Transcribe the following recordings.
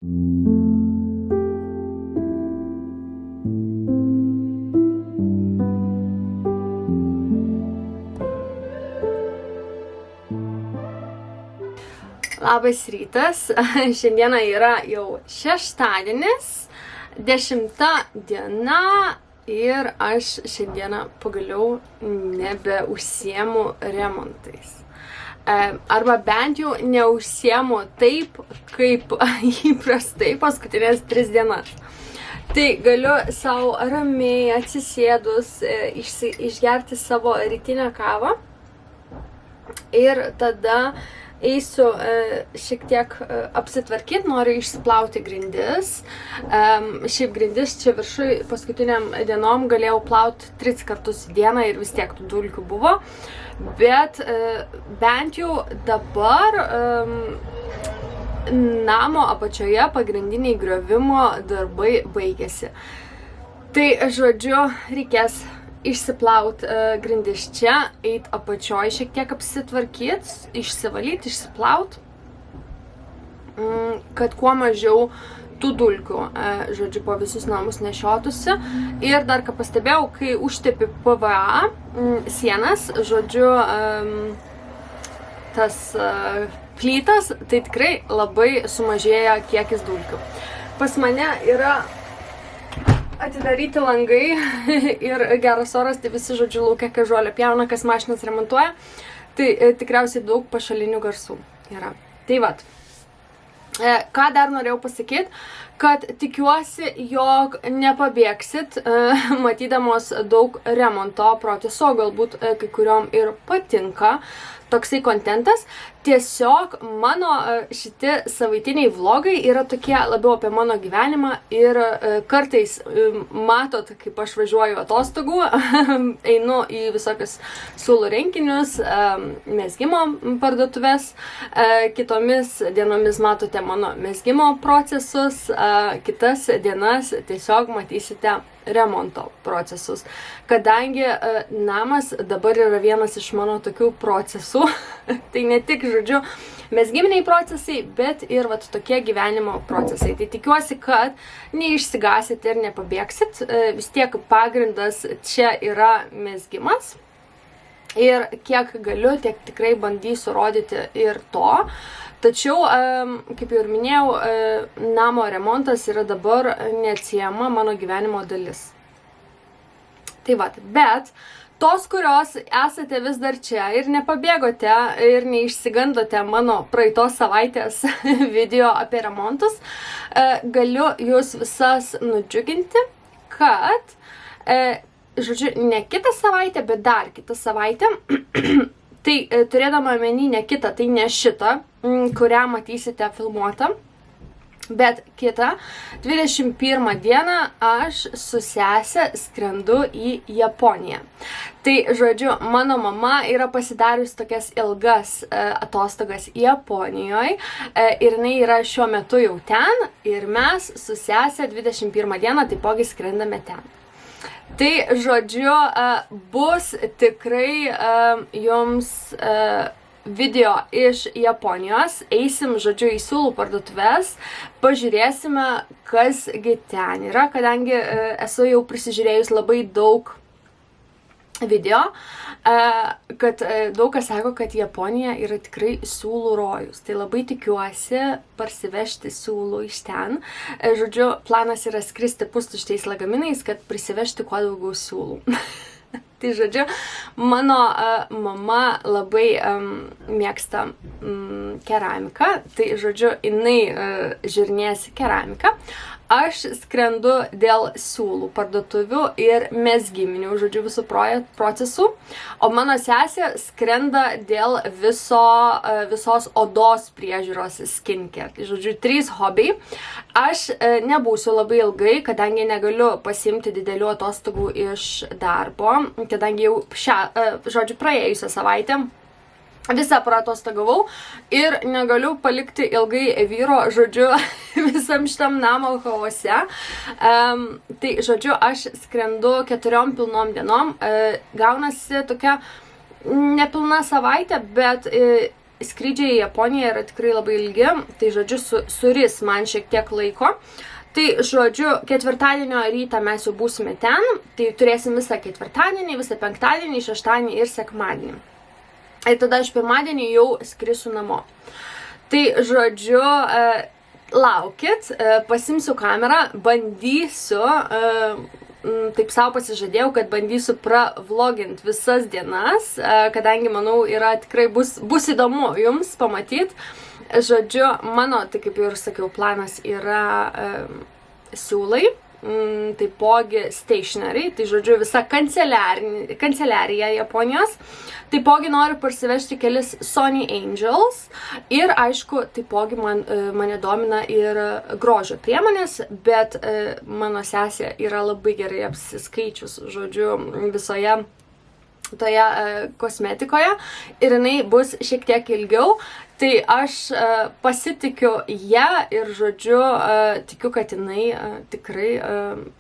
Labas rytas, šiandieną yra jau šeštadienis, 10 diena ir aš šiandieną pagaliau nebeužsiemu remontais. Arba bent jau neužsiemu taip, kaip įprastai paskutinės 3 dienas. Tai galiu savo ramiai atsisėdus išgerti savo rytinę kavą ir tada eisiu šiek tiek apsitvarkyti, noriu išsiplauti grindis. Šiaip grindis čia viršui paskutiniam dienom galėjau plauti 3 kartus į dieną ir vis tiek tų dulkių buvo. Bet bent jau dabar namo apačioje pagrindiniai griovimo darbai baigėsi. Tai, žodžiu, reikės išsiplaut grindis čia, eit apačioj šiek tiek apsitvarkyti, išsivalyti, išsiplaut, kad kuo mažiau tų dulkių, žodžiu, po visus namus nešiotųsi. Ir dar ką pastebėjau, kai užtepi PVA sienas, žodžiu, tas plytas, tai tikrai labai sumažėja kiekis dulkių. Pas mane yra atidaryti langai ir geras oras, tai visi, žodžiu, laukia, kai žolę pjauna, kas mašinas remontuoja, tai tikriausiai daug pašalinių garsų yra. Tai vat, ką dar norėjau pasakyti, kad tikiuosi, jog nepabėgsit, matydamos daug remonto proceso, galbūt kai kuriom ir patinka toksai kontentas. Tiesiog mano šiti savaitiniai vlogai yra tokie labiau apie mano gyvenimą ir kartais matot, kaip aš važiuoju atostogų, einu į visokius siūlų rinkinius, mezgimo parduotuves, kitomis dienomis matote mano mezgimo procesus, kitas dienas tiesiog matysite remonto procesus. Kadangi namas dabar yra vienas iš mano tokių procesų, tai ne tik, žodžiu, mezgiminiai procesai, bet ir vat tokie gyvenimo procesai. Tai tikiuosi, kad neišsigasit ir nepabėgsit. Vis tiek pagrindas čia yra mezgimas. Ir kiek galiu, tiek tikrai bandysiu rodyti ir to. Tačiau, kaip jau ir minėjau, namo remontas yra dabar neatsiejama mano gyvenimo dalis. Tai vat, bet tos, kurios esate vis dar čia ir nepabėgote ir neišsigandote mano praeitos savaitės video apie remontus, galiu jūs visas nudžiuginti, kad, žodžiu, ne kitą savaitę, bet dar kitą savaitę, tai turėdama omeny ne kitą, tai ne šitą, kurią matysite filmuotą, bet kitą, 21 dieną aš su sese skrendu į Japoniją. Tai, žodžiu, mano mama yra pasidarius tokias ilgas atostogas Japonijoje ir jinai yra šiuo metu jau ten ir mes su sese 21 dieną taipogi skrendame ten. Tai, žodžiu, bus tikrai jums video iš Japonijos, eisim, žodžiu, į siūlų parduotuves, pažiūrėsime, kasgi ten yra, kadangi esu jau prisižiūrėjus labai daug video, kad daug kas sako, kad Japonija yra tikrai siūlų rojus. Tai labai tikiuosi parsivežti siūlų iš ten. Žodžiu, planas yra skristi pustuščiais lagaminais, kad prisivežti kuo daugiau siūlų. Tai, žodžiu, mano mama labai mėgsta keramiką, tai, žodžiu, jinai žiūrinės keramiką. Aš skrendu dėl siūlų parduotuvių ir mezgiminių, žodžiu, visų procesų, o mano sesė skrenda dėl visos odos priežiūros skincare. Tai, žodžiu, 3 hobiai. Aš nebūsiu labai ilgai, kadangi negaliu pasiimti didelių atostogų iš darbo, kadangi jau žodžiu, praėjusią savaitę visą pratostagavau ir negaliu palikti ilgai vyro, žodžiu, visam šitam namo chaose. Tai, žodžiu, aš skrendu 4 pilnom dienom. Gaunasi tokia nepilna savaitė, bet skrydžiai į Japoniją yra tikrai labai ilgi, tai žodžiu suris man šiek tiek laiko. Tai žodžiu, ketvirtadienio rytą mes jau būsime ten, tai turėsim visą ketvirtadienį, visą penktadienį, šeštadienį ir sekmadienį. Ir tada aš pirmadienį jau skrisiu namo. Tai žodžiu, laukit, pasimsiu kamerą, bandysiu, taip savo pasižadėjau, kad bandysiu pravlogint visas dienas, kadangi, manau, tikrai bus įdomu jums pamatyti. Žodžiu, mano, tai kaip ir sakiau, planas yra siūlai, taipogi stationary, tai žodžiu visa kanceliarija Japonijos. Taipogi noriu parsivežti kelis Sony Angels ir aišku, taipogi mane domina ir grožio priemonės, bet mano sesė yra labai gerai apsiskaičius, žodžiu, visoje toje kosmetikoje ir jinai bus šiek tiek ilgiau. Tai aš pasitikiu ją ir, žodžiu, tikiu, kad jinai tikrai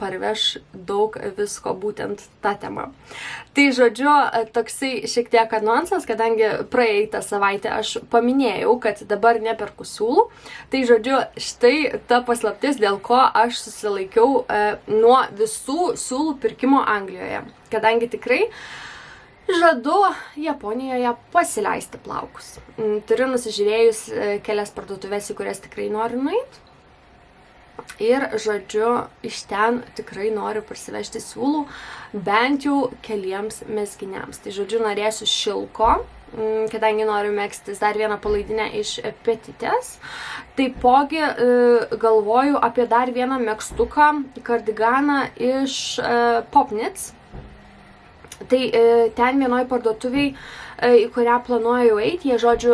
parveš daug visko būtent tą temą. Tai, žodžiu, toksai šiek tiek anonsas, kadangi praeitą savaitę aš paminėjau, kad dabar neperku siūlų. Tai, žodžiu, štai ta paslaptis, dėl ko aš susilaikiau nuo visų siūlų pirkimo Anglijoje. Kadangi tikrai žadu Japonijoje pasileisti plaukus. Turiu nusižiūrėjus kelias parduotuvės, į kurias tikrai noriu nueiti. Ir, žodžiu, iš ten tikrai noriu parsivežti siūlų bent jau keliems mezginiams. Tai, žodžiu, norėsiu šilko, kadangi noriu megztis dar vieną palaidinę iš Petitės. Taipogi galvoju apie dar vieną megztuką, kardiganą iš Popnitz. Tai ten vienoj parduotuviai, į kurią planuoju eiti, jie, žodžiu,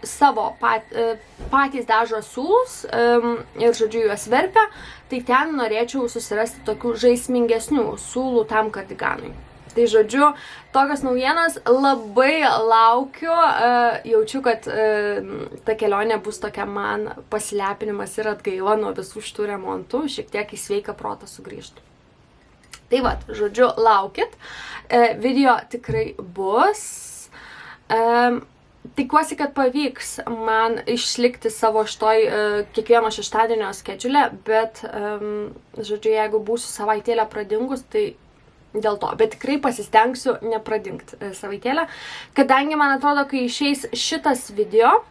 savo patys dažo siūlus ir, žodžiu, juos verpia, tai ten norėčiau susirasti tokių žaismingesnių siūlų tam kardiganui. Tai, žodžiu, tokios naujienos, labai laukiu, jaučiu, kad ta kelionė bus tokia man pasilepinimas ir atgaiva nuo visų šitų remontų, šiek tiek į sveiką protą sugrįžtų. Tai vat, žodžiu, laukit, video tikrai bus. Tikiuosi, kad pavyks man išlikti savo šitoj kiekvieno šeštadienio skedžiulę, bet, žodžiu, jeigu būsiu savaitėlę pradingus, tai dėl to. Bet tikrai pasistengsiu nepradingti savaitėlę, kadangi man atrodo, kai išeis šitas video,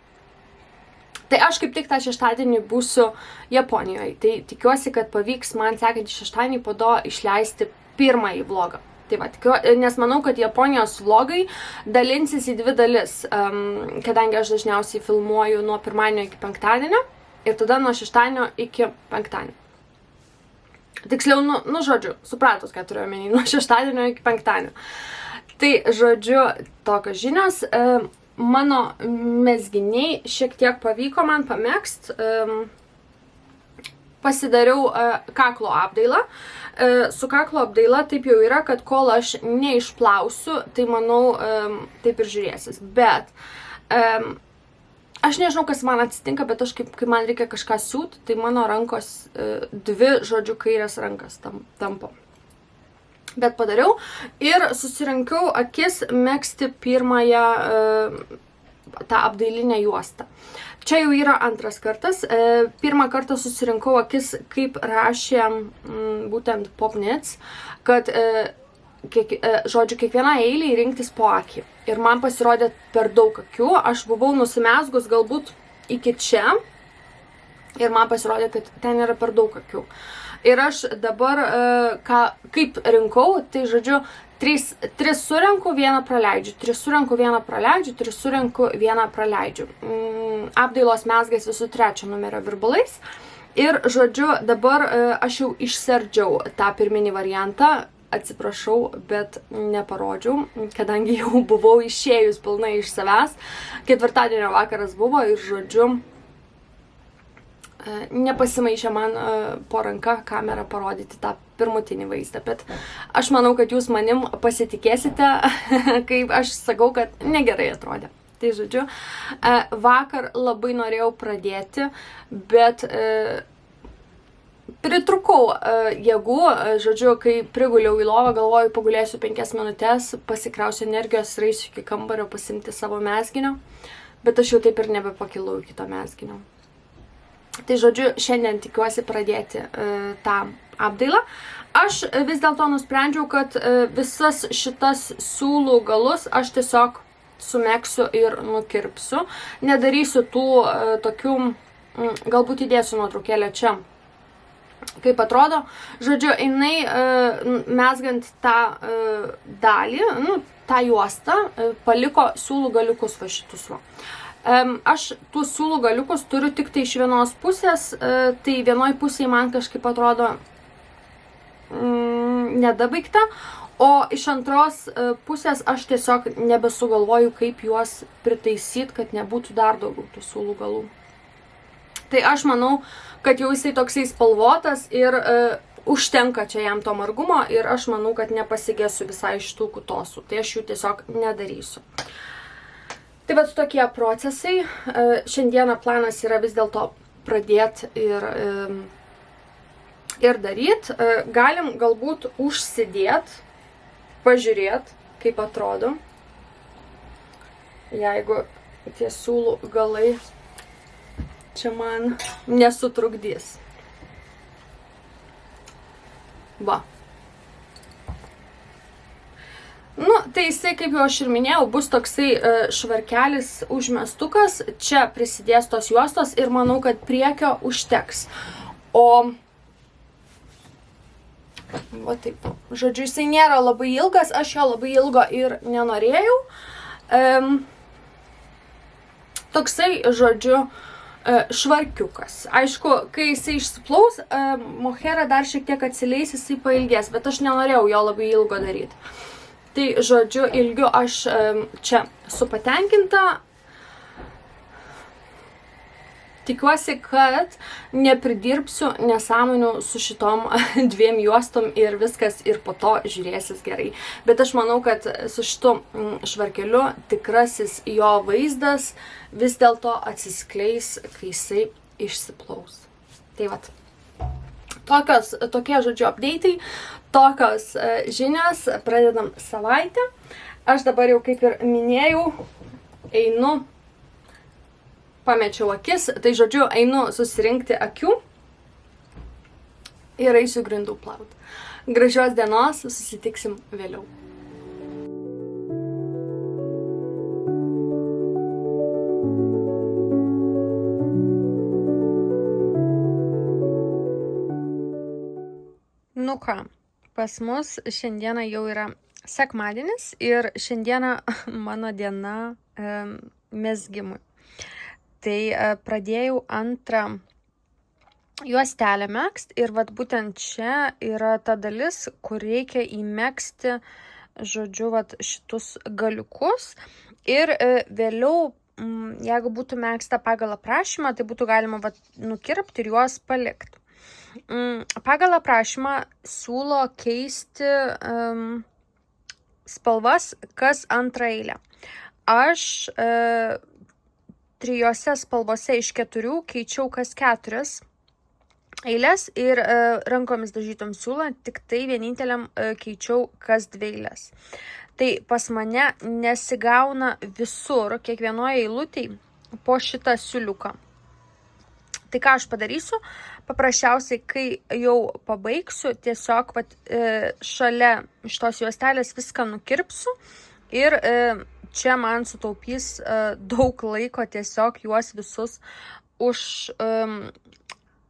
tai aš kaip tik tą šeštadienį būsiu Japonijoje. Tai tikiuosi, kad pavyks man sekantį šeštadienį po to išleisti pirmąjį vlogą. Tai va, nes manau, kad Japonijos vlogai dalinsis į dvi dalis, kadangi aš dažniausiai filmuoju nuo pirmadienio iki penktadienio ir tada nuo šeštadienio iki penktadienio. Tiksliau, žodžiu, supratus, ką turiu omeny, nuo šeštadienio iki penktadienio. Tai, žodžiu, tokios žinios. Mano mezginiai šiek tiek pavyko man pamegzt. Pasidariau kaklo apdailą. Su kaklo apdaila taip jau yra, kad kol aš neišplausiu, tai manau, taip ir žiūrėsis. Bet aš nežinau, kas man atsitinka, bet aš kai man reikia kažką siūt, tai mano rankos dvi, žodžiu, kairės rankas tampo. Bet padariau ir susirinkiau akis megzti pirmąją tą apdailinę juostą. Čia jau yra antras kartas. Pirmą kartą susirinkau akis, kaip rašė būtent Popnitz, kad, žodžiu, kiekvieną eilį rinktis po akį. Ir man pasirodė per daug akių. Aš buvau nusimezgus galbūt iki čia ir man pasirodė, kad ten yra per daug akių. Ir aš dabar, kaip rinkau, tai, žodžiu, 3 surenku, 1 praleidžiu, 3 surenku, 1 praleidžiu, 3 surenku, 1 praleidžiu. Apdailos mezgasi su 3 numerio virbalais. Ir, žodžiu, dabar aš jau išsardžiau tą pirminį variantą. Atsiprašau, bet neparodžiau, kadangi jau buvau išėjus pilnai iš savęs. Ketvirtadienio vakaras buvo ir, žodžiu, nepasimaišė man po ranka kamerą parodyti tą pirmutinį vaizdą, bet aš manau, kad jūs manim pasitikėsite, kaip aš sakau, kad negerai atrodė. Tai, žodžiu, vakar labai norėjau pradėti, bet pritrukau jėgų, žodžiu, kai priguliau į lovą, galvoju, pagulėsiu 5 minutės, pasikrausiu energijos ir eisiu iki kambario pasimti savo mezginio. bet aš jau taip ir nebepakilau iki to mezginio. Tai žodžiu, šiandien tikiuosi pradėti tą apdailą. Aš vis dėlto nusprendžiau, kad visas šitas siūlų galus aš tiesiog sumegsiu ir nukirpsiu. Nedarysiu tų tokių, galbūt įdėsiu nuotraukėlę čia, kaip atrodo. Žodžiu, jinai mezgant tą dalį, tą juostą, paliko siūlų galiukus va šitus va. Aš tų siūlų galiukus turiu tik tai iš vienos pusės, tai vienoj pusėje man kažkaip atrodo nedabaigta, o iš antros pusės aš tiesiog nebesugalvoju, kaip juos pritaisyti, kad nebūtų dar daugiau tų siūlų galų. Tai aš manau, kad jau jisai toksai spalvotas ir užtenka čia jam to margumo ir aš manau, kad nepasigėsiu visai iš tų kutosų, tai aš jų tiesiog nedarysiu. Tai vat tokie procesai. Šiandieną planas yra vis dėlto pradėti ir daryti. Galim galbūt užsidėti, pažiūrėti, kaip atrodo. Jeigu tie siūlų galai čia man nesutrukdys. Va. Tai jisai, kaip jau aš ir minėjau, bus toksai švarkelis užmestukas, čia prisidės tos juostos ir manau, kad priekio užteks. O, va taip, žodžiu, jisai nėra labai ilgas, aš jo labai ilgo ir nenorėjau. Toksai, žodžiu, švarkiukas. Aišku, kai jisai išsiplaus, mohairą dar šiek tiek atsileis, jisai pailgės, bet aš nenorėjau jo labai ilgo daryti. Tai, žodžiu, ilgiu aš čia esu patenkinta. Tikiuosi, kad nepridirbsiu nesąmonių su šitom dviem juostom ir viskas ir po to žiūrėsis gerai. Bet aš manau, kad su šitu švarkeliu tikrasis jo vaizdas vis dėlto atsiskleis, kai jisai išsiplaus. Tai vat. Tokie, žodžiu, update'ai, tokios žinios, pradedam savaitę. Aš dabar jau, kaip ir minėjau, einu, pamečiau akis, tai žodžiu, einu susirinkti akių ir eisiu grindų plaut. Gražios dienos, susitiksim vėliau. Nu ką, pas mus šiandieną jau yra sekmadienis ir šiandieną mano diena mezgimui. Tai pradėjau antrą juostelę megzt ir vat būtent čia yra ta dalis, kur reikia įmegzti, žodžiu, vat šitus galiukus ir vėliau, jeigu būtų megzta pagal aprašymą, tai būtų galima vat nukirpti ir juos palikti. Pagal aprašymą siūlo keisti spalvas kas antrą eilę. Aš 3 spalvose iš 4 keičiau kas 4 eilės ir rankomis dažytom siūlą tik tai vieninteliam keičiau kas 2 eilės. Tai pas mane nesigauna visur, kiekvienoje eilutėje po šitą siūliuką. Tai ką aš padarysiu? Paprasčiausiai, kai jau pabaigsiu, tiesiog šalia šitos juostelės viską nukirpsiu ir čia man sutaupys daug laiko tiesiog juos visus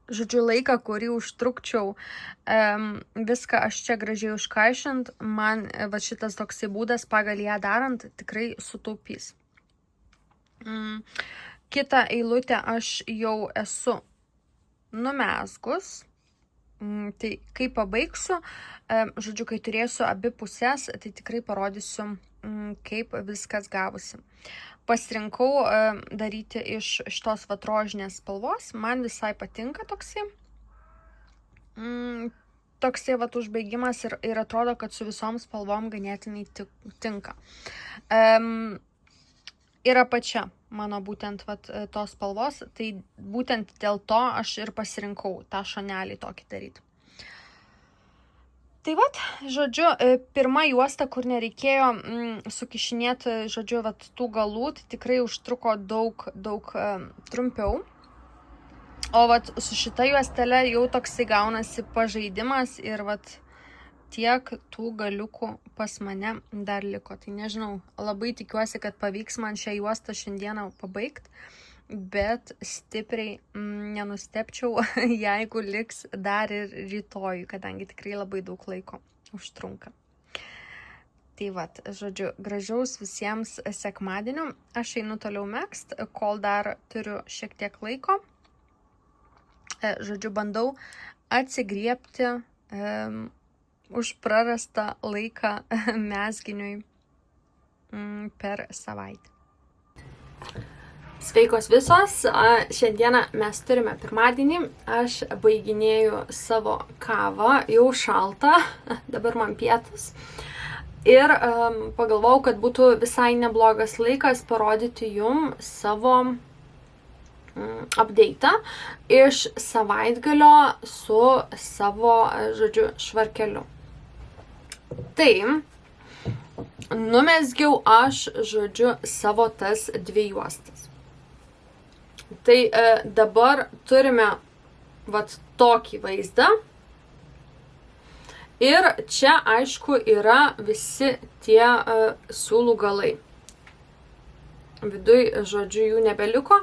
žodžiu, laiką, kurį užtrukčiau viską aš čia gražiai užkaišint, man šitas toksai būdas pagal ją darant tikrai sutaupys. Kitą eilutę aš jau esu numezgus, tai kai pabaigsiu, žodžiu, kai turėsiu abi pusės, tai tikrai parodysiu, kaip viskas gavosi. Pasirinkau daryti iš šitos rožinės spalvos, man visai patinka toksai. Toksai užbaigimas ir atrodo, kad su visom spalvom ganėtinai tinka. Ir apačia mano būtent tos spalvos, tai būtent dėl to aš ir pasirinkau tą šonelį tokį daryti. Tai vat, žodžiu, pirma juosta, kur nereikėjo sukišinėti, žodžiu, vat, tų galų, tai tikrai užtruko daug trumpiau. O vat, su šita juostelė jau toksai gaunasi pažaidimas ir vat, tiek tų galiukų pas mane dar liko. Tai nežinau, labai tikiuosi, kad pavyks man šią juostą šiandieną pabaigti. Bet stipriai nenustepčiau, jeigu liks dar ir rytoj, kadangi tikrai labai daug laiko užtrunka. Tai vat, žodžiu, gražaus visiems sekmadienio. Aš einu toliau megzt, kol dar turiu šiek tiek laiko. Žodžiu, bandau atsigriebti už prarastą laiką mezginiui per savaitę. Sveikos visos, šiandieną mes turime pirmadienį, aš baiginėju savo kavą, jau šalta, dabar man pietus. Ir pagalvojau, kad būtų visai neblogas laikas parodyti jum savo update'ą iš savaitgalio su savo, žodžiu, švarkeliu. Tai numezgiau aš, žodžiu, savo tas 2 juostas. Tai dabar turime vat tokį vaizdą. Ir čia, aišku, yra visi tie siūlų galai. Viduj, žodžiu, jų nebeliko,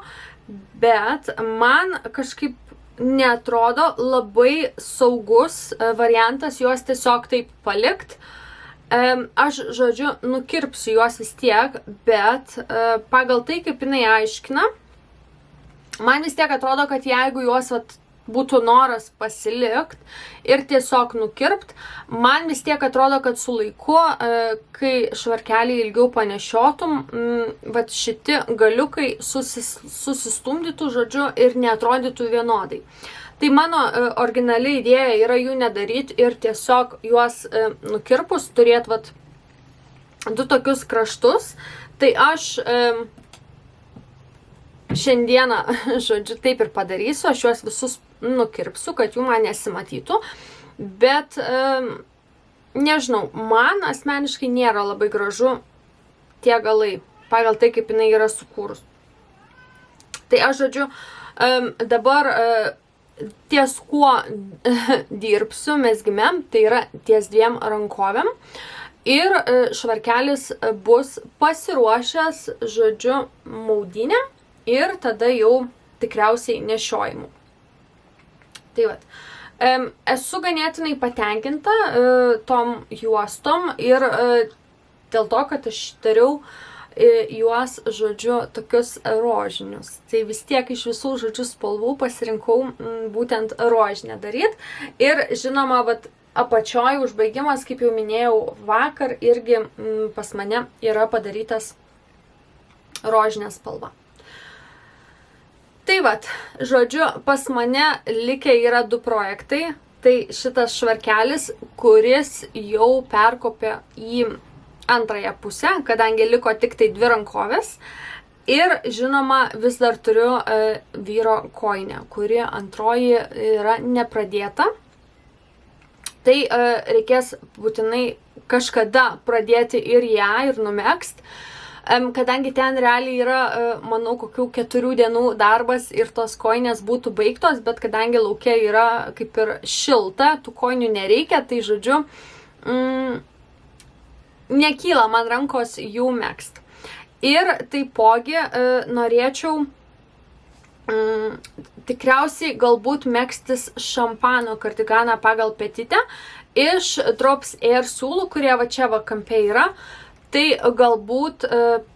bet man kažkaip neatrodo labai saugus variantas juos tiesiog taip palikt. Aš, žodžiu, nukirpsiu juos vis tiek, bet pagal tai, kaip jinai aiškina, man vis tiek atrodo, kad jeigu juos būtų noras pasilikt ir tiesiog nukirpt, man vis tiek atrodo, kad su laiku, kai švarkelį ilgiau panešiotum, šiti galiukai susistumdytų, žodžiu, ir neatrodytų vienodai. Tai mano originali idėja yra jų nedaryti ir tiesiog juos nukirpus turėt 2 tokius kraštus. Tai aš šiandieną, žodžiu, taip ir padarysiu, aš juos visus nukirpsiu, kad jų man nesimatytų, bet nežinau, man asmeniškai nėra labai gražu tie galai, pagal tai, kaip jinai yra sukūrus. Tai aš, žodžiu, dabar ties kuo dirbsiu mezgime, tai yra ties 2 rankovėm ir švarkelis bus pasiruošęs, žodžiu, maudynę. Ir tada jau tikriausiai nešiojimu. Tai vat. Esu ganėtinai patenkinta tom juostom ir dėl to, kad aš dariau juos, žodžiu, tokius rožinius. Tai vis tiek iš visų, žodžiu, spalvų pasirinkau būtent rožinę daryti. Ir žinoma, apačioj užbaigimas, kaip jau minėjau vakar, irgi pas mane yra padarytas rožinė spalva. Tai vat, žodžiu, pas mane likę yra 2 projektai. Tai šitas švarkelis, kuris jau perkopė į antrąją pusę, kadangi liko tik tai 2 rankovės. Ir, žinoma, vis dar turiu vyro kojinę, kuri antroji yra nepradėta. Tai reikės būtinai kažkada pradėti ir ją, ir numegzt. Kadangi ten realiai yra, manau, kokių 4 dienų darbas ir tos kojinės būtų baigtos, bet kadangi lauke yra kaip ir šilta, tų kojinių nereikia, tai žodžiu, nekyla man rankos jų megzt. Ir taipogi norėčiau tikriausiai galbūt megztis šampano kardiganą pagal petitę iš Drops Air siūlų, kurie va čia va kampe yra. Tai galbūt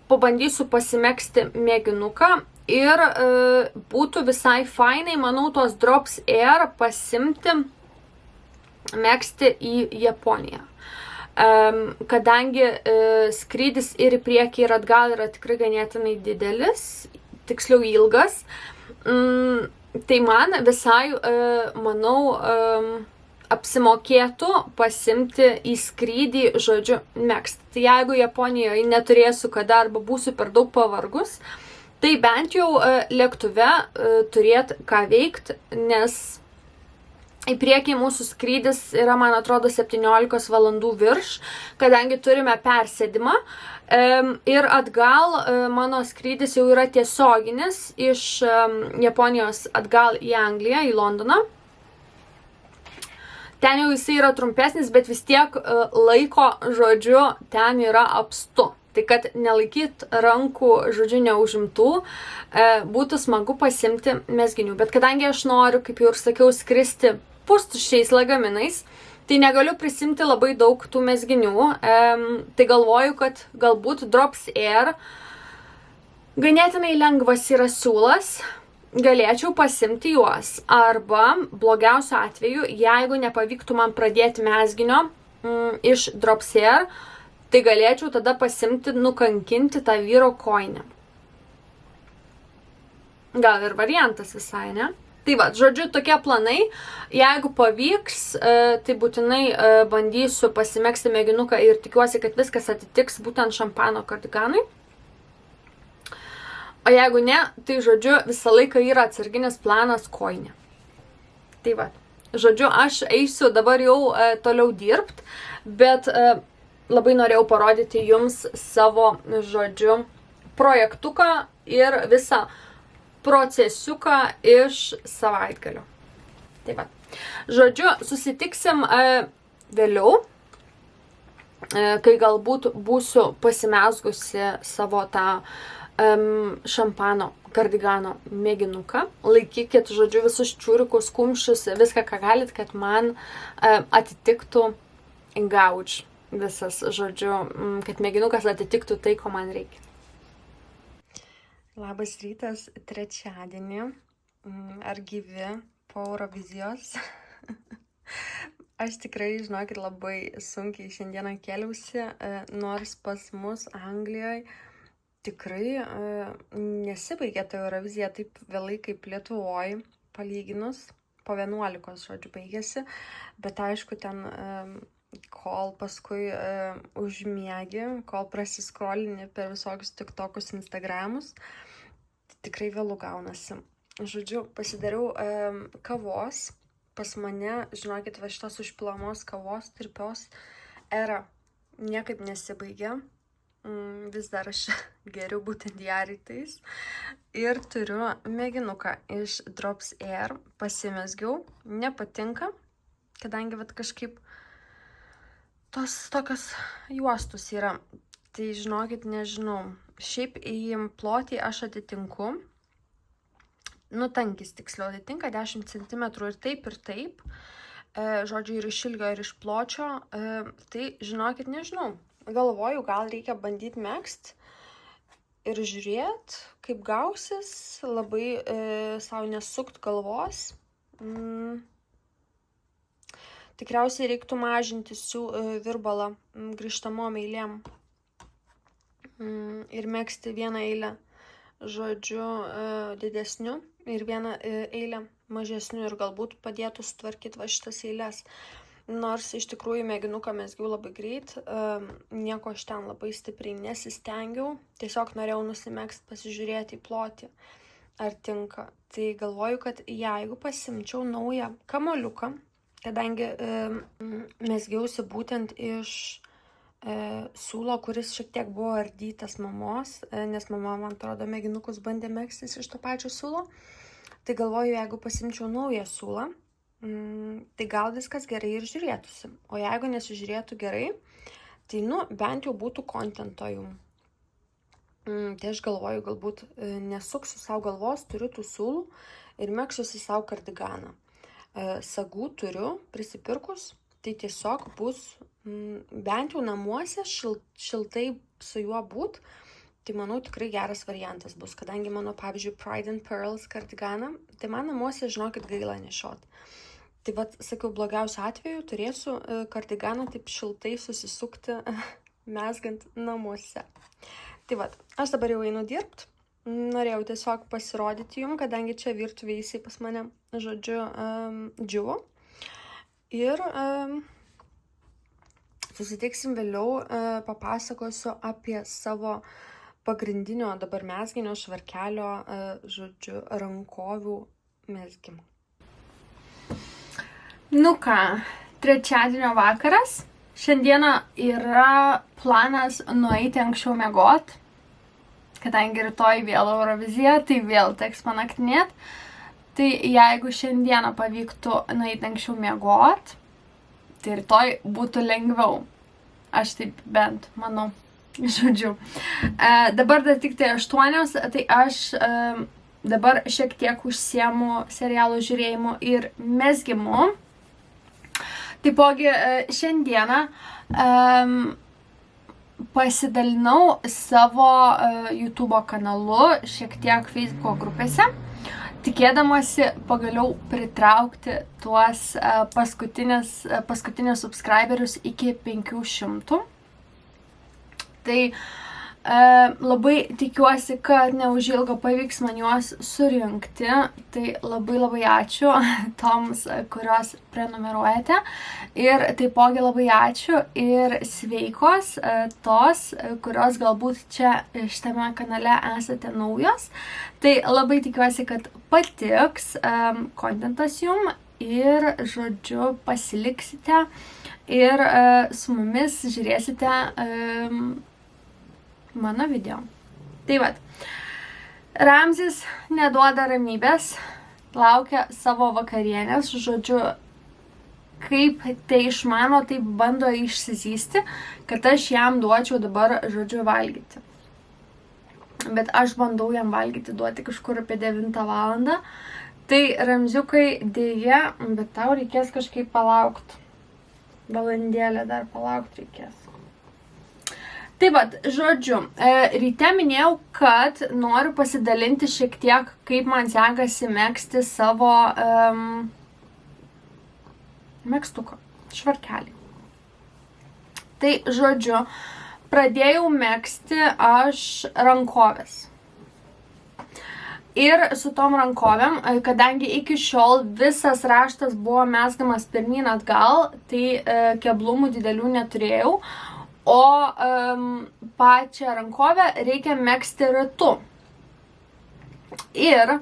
pabandysiu pasimegzti mėginuką ir būtų visai fainai, manau, tos Drops Air pasimti, megzti į Japoniją. Kadangi skrydis ir į priekį ir atgal yra tikrai ganėtinai didelis, tiksliau ilgas, tai man visai, manau, apsimokėtų pasimti į skrydį, žodžiu, megzti. Tai jeigu Japonijoje neturėsiu kada arba būsiu per daug pavargus, tai bent jau lėktuve turėt ką veikti, nes Į priekį mūsų skrydis yra, man atrodo, 17 valandų virš, kadangi turime persėdimą. Ir atgal mano skrydis jau yra tiesioginis iš Japonijos atgal į Angliją, į Londoną. Ten jau jisai yra trumpesnis, bet vis tiek laiko, žodžiu, ten yra apstu. Tai kad nelaikyt rankų, žodžiu, neužimtų, būtų smagu pasimti mezginių. Bet kadangi aš noriu, kaip jau ir sakiau, skristi pustuščiais lagaminais, tai negaliu prisimti labai daug tų mezginių. Tai galvoju, kad galbūt Drops Air ganėtinai lengvas yra siūlas, galėčiau pasimti juos. Arba, blogiausiu atveju, jeigu nepavyktų man pradėti mezginio iš Drops Air, tai galėčiau tada pasimti, nukankinti tą vyro kojinę. Gal ir variantas visai, ne? Tai va, žodžiu, tokie planai. Jeigu pavyks, tai būtinai bandysiu pasimegzti mėginuką ir tikiuosi, kad viskas atitiks būtent šampano kardiganui. O jeigu ne, tai žodžiu, visą laiką yra atsarginis planas kojinė. Tai va, žodžiu, aš eisiu dabar jau toliau dirbt, bet labai norėjau parodyti jums savo, žodžiu, projektuką ir visą procesiuką iš savaitgalio. Tai va. Žodžiu, susitiksim vėliau, kai galbūt būsiu pasimezgusi savo tą šampano kardigano mėginuką. Laikykit, žodžiu, visus čiūrikus, kumščius, viską, ką galit, kad man atitiktų gauč. Visas, žodžiu, kad mėginukas atitiktų tai, ko man reikia. Labas rytas, trečiadienį. Ar gyvi po Eurovizijos? Aš tikrai, žinokit, labai sunkiai šiandieną kėliausi, nors pas mus Anglijoje tikrai nesibaigė ta Eurovizija taip vėlai kaip Lietuvoje, palyginus. Po 11, žodžiu, baigėsi, bet aišku, ten kol paskui užmiegi, kol prasiskrolini per visokius TikTokus, Instagramus, tikrai vėlų gaunasi. Žodžiu, pasidariau kavos. Pas mane, žinokit, va šitos užpilamos kavos tirpios era niekaip nesibaigia. Vis dar aš geriu būtent ją rytais. Ir turiu mėginuką iš Drops Air. Pasimezgiau. Nepatinka, kadangi vat kažkaip tos tokios juostus yra. Tai žinokit, nežinau. Šiaip į plotį aš atitinku. Tankis tiksliau atitinka 10 cm ir taip. Žodžiu, ir iš ilgio, ir iš pločio. Tai žinokit, nežinau. Galvoju, gal reikia bandyti megzt ir žiūrėt, kaip gausis. Labai savo nesukt galvos. Tikriausiai reiktų mažinti virbalą grįžtamom eilėm ir megzti vieną eilę, žodžiu, didesniu ir vieną eilę mažesniu ir galbūt padėtų sutvarkyti va šitas eilės. Nors iš tikrųjų mėginuką mezgiau labai greit, nieko aš ten labai stipriai nesistengiau, tiesiog norėjau nusimegzt, pasižiūrėti į plotį, ar tinka. Tai galvoju, kad jeigu pasimčiau naują kamoliuką, kadangi mezgiausi būtent iš siūlo, kuris šiek tiek buvo ardytas mamos, nes mama, man atrodo, mėginukus bandė megztis iš to pačio siūlo, tai galvoju, jeigu pasimčiau naują siūlą, tai gal viskas gerai ir žiūrėtųsi. O jeigu nesižiūrėtų gerai, tai, bent jau būtų kontento jum. Tai aš galvoju, galbūt nesuksiu savo galvos, turiu tų siūlų ir megsiuosi savo kardiganą. Sagų turiu prisipirkus, tai tiesiog bus bent jau namuose šiltai su juo būt, tai manau tikrai geras variantas bus, kadangi mano, pavyzdžiui, Pride and Pearls kardiganą, tai man namuose, žinokit, gaila nešiot. Tai vat, sakiau, blogiausiu atveju turėsiu kardiganą taip šiltai susisukti, mezgant namuose. Tai vat, aš dabar jau einu dirbt. Norėjau tiesiog pasirodyti jum, kadangi čia virtuvėje jisai pas mane, žodžiu, džiuvo. Ir susitiksim vėliau, papasakosiu apie savo pagrindinio dabar mezginio švarkelio, žodžiu, rankovių mezgimą. Nu ką, trečiadienio vakaras. Šiandieną yra planas nueiti anksčiau miegot. Kadangi rytoj vėl Eurovizija, tai vėl teks panaktinėt. Tai jeigu šiandieną pavyktų nueiti anksčiau miegot, tai rytoj būtų lengviau. Aš taip bent manau. Žodžiu. Dabar dar tik tai 8, tai aš dabar šiek tiek užsiemu serialų žiūrėjimu ir mezgimu. Taipogi šiandieną pasidalinau savo YouTube kanalu, šiek tiek Facebooko grupėse, tikėdamasi pagaliau pritraukti tuos paskutinius subscriberius iki 500. Tai labai tikiuosi, kad neužilgo pavyks man juos surinkti. Tai labai ačiū toms, kurios prenumeruojate. Ir taipogi labai ačiū ir sveikos tos, kurios galbūt čia šitame kanale esate naujos. Tai labai tikiuosi, kad patiks kontentas jum ir, žodžiu, pasiliksite ir su mumis žiūrėsite mano video. Tai vat, Ramzis neduoda ramybės, laukia savo vakarienės, žodžiu, kaip tai išmano, taip bando išsizysti, kad aš jam duočiau dabar, žodžiu, valgyti. Bet aš bandau jam valgyti duoti kažkur apie 9 valandą. Tai, Ramziukai, dėja, bet tau reikės kažkaip palaukti. Valandėlę dar palaukti reikės. Taip pat, žodžiu, ryte minėjau, kad noriu pasidalinti šiek tiek, kaip man sekasi megzti savo megztuką, švarkelį. Tai, žodžiu, pradėjau megzti aš rankovės. Ir su tom rankovėm, kadangi iki šiol visas raštas buvo mezgamas pirmyn atgal, tai keblumų didelių neturėjau. O pačią rankovę reikia megzti ratu. Ir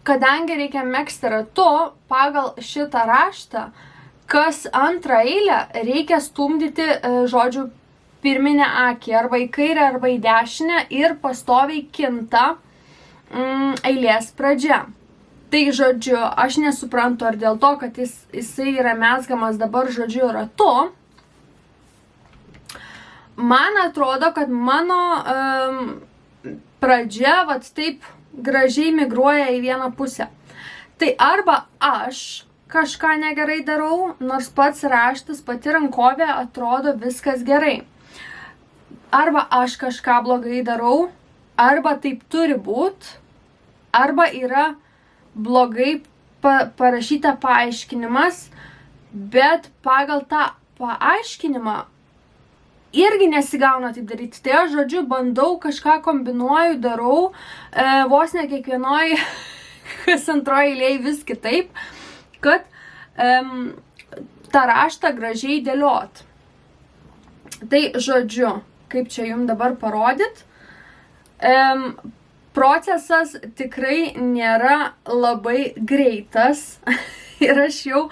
kadangi reikia megzti ratu, pagal šitą raštą, kas antrą eilę reikia stumdyti, žodžiu, pirminę akį, arba į kairę, arba į dešinę ir pastoviai kinta eilės pradžia. Tai, žodžiu, aš nesuprantu, ar dėl to, kad jisai yra mezgamas dabar, žodžiu, ratu. Man atrodo, kad mano pradžia vat taip gražiai migruoja į vieną pusę. Tai arba aš kažką negerai darau, nors pats raštas, pati rankovė atrodo viskas gerai. Arba aš kažką blogai darau, arba taip turi būt, arba yra blogai parašyta paaiškinimas, bet pagal tą paaiškinimą irgi nesigauna taip daryti. Tai aš, žodžiu, bandau, kažką kombinuoju, darau, vos ne kiekvienoj, kas antroji eilėj vis kitaip, kad tą raštą gražiai dėliot. Tai, žodžiu, kaip čia jums dabar parodyt, procesas tikrai nėra labai greitas ir aš jau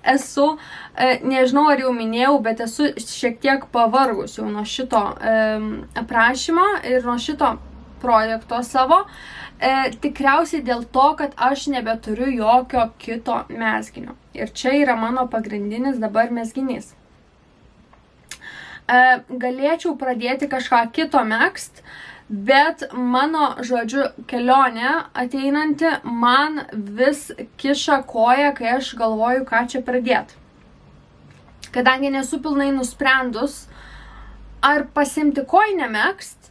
esu, nežinau ar jau minėjau, bet esu šiek tiek pavargus jau nuo šito aprašymo ir nuo šito projekto savo. Tikriausiai dėl to, kad aš nebeturiu jokio kito mezginio. Ir čia yra mano pagrindinis dabar mezginys. Galėčiau pradėti kažką kito megzt, bet mano, žodžiu, kelionė ateinanti man vis kiša koją, kai aš galvoju, ką čia pradėti. Kadangi nesu pilnai nusprendus, ar pasimti kojinę megzt,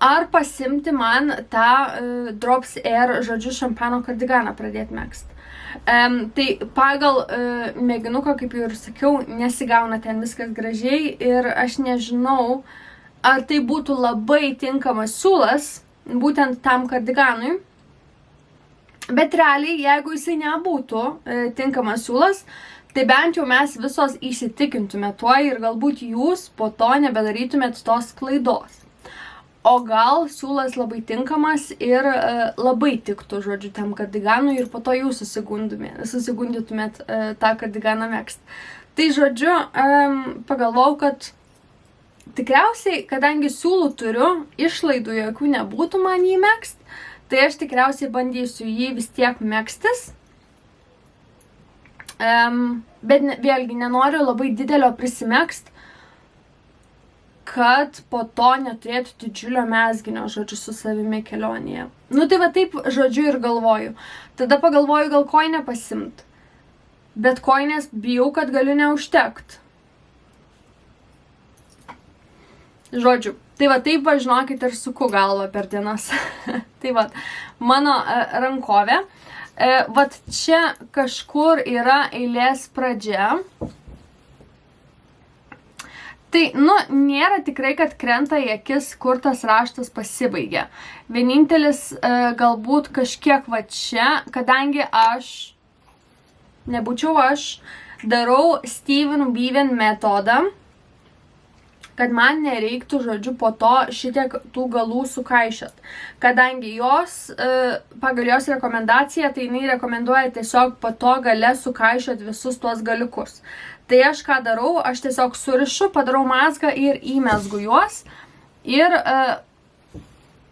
ar pasimti man tą Drops Air, žodžiu, šampano kardiganą pradėti megzt. Tai pagal mėginuką, kaip jau ir sakiau, nesigauna ten viskas gražiai ir aš nežinau, ar tai būtų labai tinkamas siūlas, būtent tam kardiganui. Bet realiai, jeigu jisai nebūtų tinkamas siūlas, tai bent jau mes visos įsitikintume tuo ir galbūt jūs po to nebedarytumėt tos klaidos. O gal siūlas labai tinkamas ir labai tiktų, žodžiu, tam kardiganui ir po to jūs susigundytumėt tą kardiganą megzt. Tai, žodžiu, pagalvojau, kad tikriausiai, kadangi siūlų turiu, išlaidų jokių nebūtų man jį megzt, tai aš tikriausiai bandysiu jį vis tiek megstis. Bet vėlgi nenoriu labai didelio prisimegst, kad po to neturėtų didžiulio mezginio, žodžiu, su savimi kelionėje. Nu tai va taip, žodžiu, ir galvoju. Tada pagalvoju, gal koinę pasimt. Bet koinės bijau, kad galiu neužtekt. Žodžiu, tai va taip, žinokit, ir suku galvą per dienas. Tai va, mano rankovė. Vat čia kažkur yra eilės pradžia. Tai, nėra tikrai, kad krenta į akis, kur tas raštas pasibaigia. Vienintelis galbūt kažkiek va čia, kadangi nebūčiau aš, darau Steven Weaven metodą, kad man nereiktų, žodžiu, po to šitiek tų galų sukaišėt. Kadangi pagal jos rekomendaciją, tai jinai rekomenduoja tiesiog po to gale sukaišėt visus tuos galiukus. Tai aš ką darau, aš tiesiog surišu, padarau mazgą ir įmezgu juos. Ir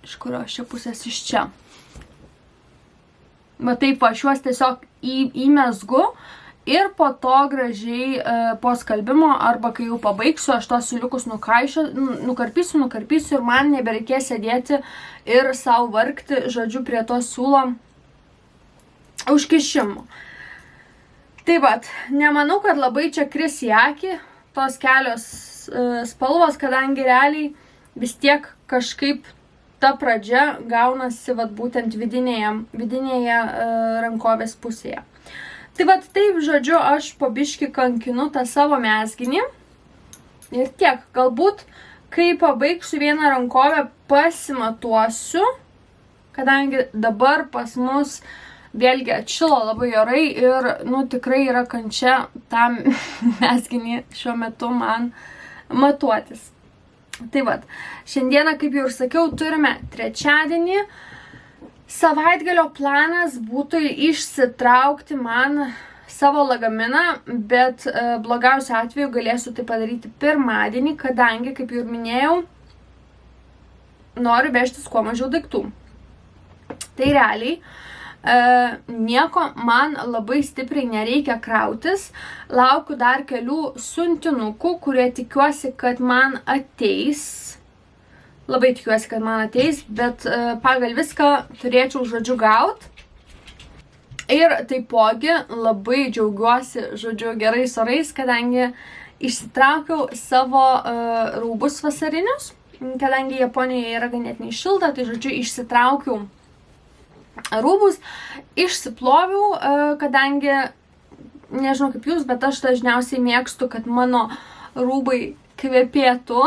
iš kurios čia pusės iš čia. Va taip, aš juos tiesiog įmezgu. Ir po to gražiai po skalbimo, arba kai jau pabaigsiu, aš tos siūliukus nukarpysiu ir man nebereikės sėdėti ir savo vargti, žodžiu, prie to siūlo užkišimo. Tai vat, nemanau, kad labai čia kris į akį tos kelios spalvos, kadangi realiai vis tiek kažkaip ta pradžia gaunasi vat būtent vidinėje rankovės pusėje. Tai vat taip, žodžiu, aš po biškį kankinu tą savo mezginį ir tiek. Galbūt, kai pabaigsiu vieną rankovę, pasimatuosiu, kadangi dabar pas mus vėlgi atšilo labai orai ir, tikrai yra kančia tam mezginį šiuo metu man matuotis. Tai vat, šiandieną, kaip jau ir sakiau, turime trečiadienį. Savaitgalio planas būtų išsitraukti man savo lagaminą, bet blogiausiu atveju galėsiu tai padaryti pirmadienį, kadangi, kaip jau ir minėjau, noriu vežtis kuo mažiau daiktų. Tai realiai nieko man labai stipriai nereikia krautis. Laukiu dar kelių siuntinukų, kurie tikiuosi, kad man ateis. Labai tikiuosi, kad man ateis, bet pagal viską turėčiau, žodžiu, gaut. Ir taipogi labai džiaugiuosi, žodžiu, gerais orais, kadangi išsitraukiau savo rūbus vasarinius, kadangi Japonijoje yra ganėtinai šilta, tai, žodžiu, išsitraukiau rūbus, išsiploviau, kadangi, nežinau kaip jūs, bet aš dažniausiai mėgstu, kad mano rūbai kvepėtų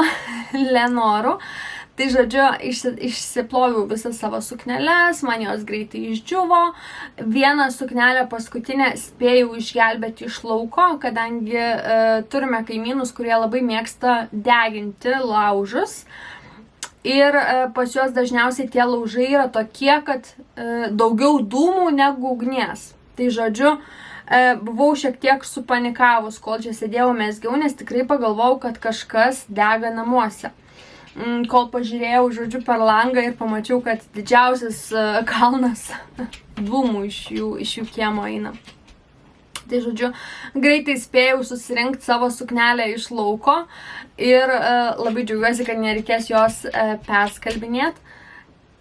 Lenoru. Tai, žodžiu, išsiploviau visas savo sukneles, man jos greitai išdžiuvo. Vieną suknelę paskutinę spėjau išgelbėti iš lauko, kadangi turime kaimynus, kurie labai mėgsta deginti laužus. Ir pas juos dažniausiai tie laužai yra tokie, kad daugiau dūmų negu ugnies. Tai, žodžiu, buvau šiek tiek supanikavus, kol čia sėdėjau mezgiau, nes tikrai pagalvojau, kad kažkas dega namuose. Kol pažiūrėjau, žodžiu, per langą ir pamačiau, kad didžiausias kalnas dūmų iš jų kiemo eina. Tai, žodžiu, greitai spėjau susirinkti savo suknelę iš lauko ir labai džiaugiuosi, kad nereikės jos perskalbinėti,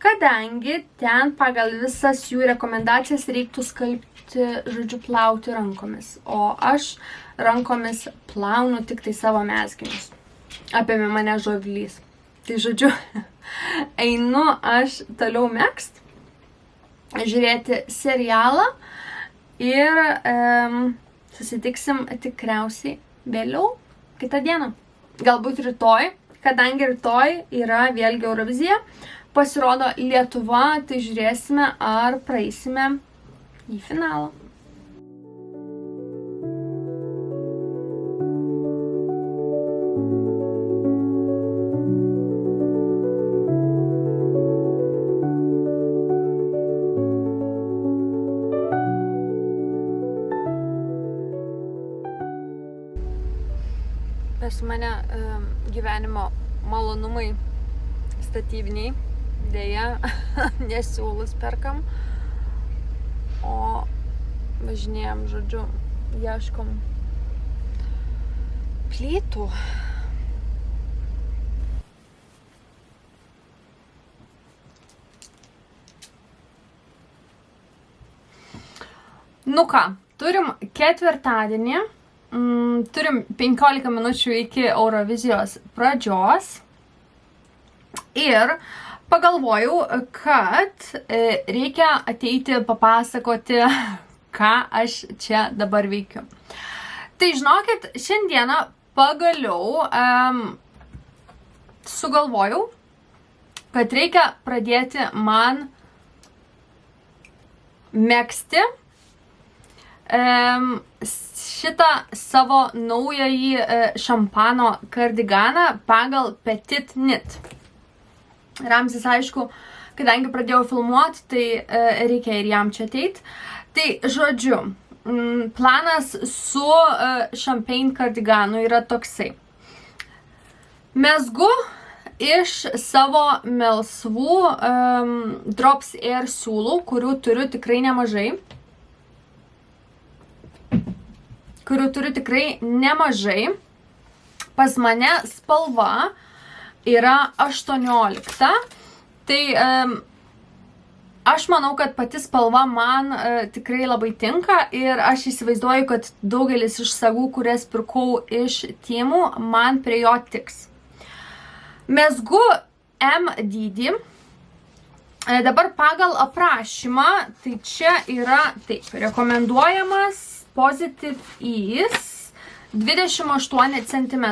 kadangi ten pagal visas jų rekomendacijas reiktų skalbti, žodžiu, plauti rankomis. O aš rankomis plaunu tik tai savo mezginius. Apėmė mane žodlys. Tai, žodžiu, einu aš toliau megzt, žiūrėti serialą ir susitiksim tikriausiai vėliau kitą dieną. Galbūt rytoj, kadangi rytoj yra vėlgi Eurovizija, pasirodo Lietuva, tai žiūrėsime, ar praeisime į finalą. Pas mane gyvenimo malonumai statybiniai, dėja, nesiūlus perkam, o važinėjom, žodžiu, ieškom plytų. Nu ką, turim ketvirtadienį, turim 15 minučių iki Eurovizijos pradžios ir pagalvojau, kad reikia ateiti papasakoti, ką aš čia dabar veikiu. Tai žinokit, šiandieną pagaliau sugalvojau, kad reikia pradėti man megzti šitą savo naująjį šampano kardiganą pagal Petit Knit. Ramsis, aišku, kadangi pradėjau filmuoti, tai reikia ir jam čia ateiti. Tai, žodžiu, planas su Champagne kardiganu yra toksai. Mezgu iš savo melsvų Drops Air siūlų, kurių turiu tikrai nemažai. Pas mane spalva yra 18. Tai aš manau, kad pati spalva man tikrai labai tinka ir aš įsivaizduoju, kad daugelis iš sagų, kurias pirkau iš Temu, man prie jo tiks. Mezgu M dydį. Dabar pagal aprašymą, tai čia yra taip, rekomenduojamas Positive Ease 28 cm.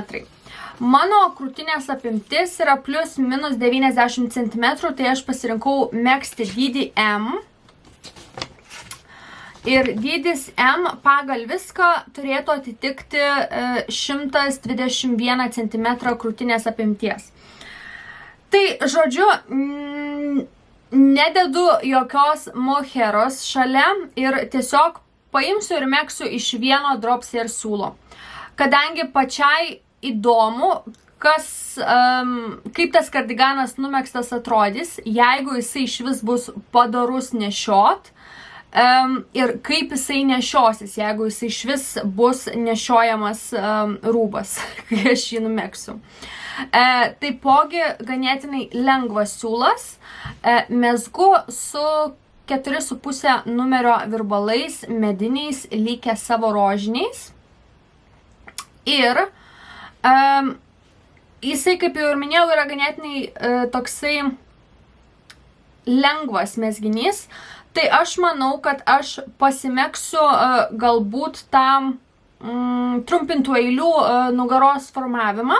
Mano krūtinės apimtis yra plius minus 90 cm, tai aš pasirinkau megzti dydį M. Ir dydis M pagal viską turėtų atitikti 121 cm krūtinės apimties. Tai, žodžiu, nededu jokios moheros šalia ir tiesiog paimsiu ir megsiu iš vieno Drops Air siūlo. Kadangi pačiai įdomu, kaip tas kardiganas numegztas atrodys, jeigu jisai iš vis bus padorus nešiot, ir kaip jisai nešiosis, jeigu jisai iš vis bus nešiojamas rūbas, kai aš jį numegsiu. Taipogi ganėtinai lengvas siūlas, mezgu su 4,5 numerio virbalais mediniais, lygia savo rožiniais. Ir jisai, kaip jau ir minėjau, yra ganėtinai toksai lengvas mezginys. Tai aš manau, kad aš pasimegsiu galbūt tą trumpintų eilių nugaros formavimą.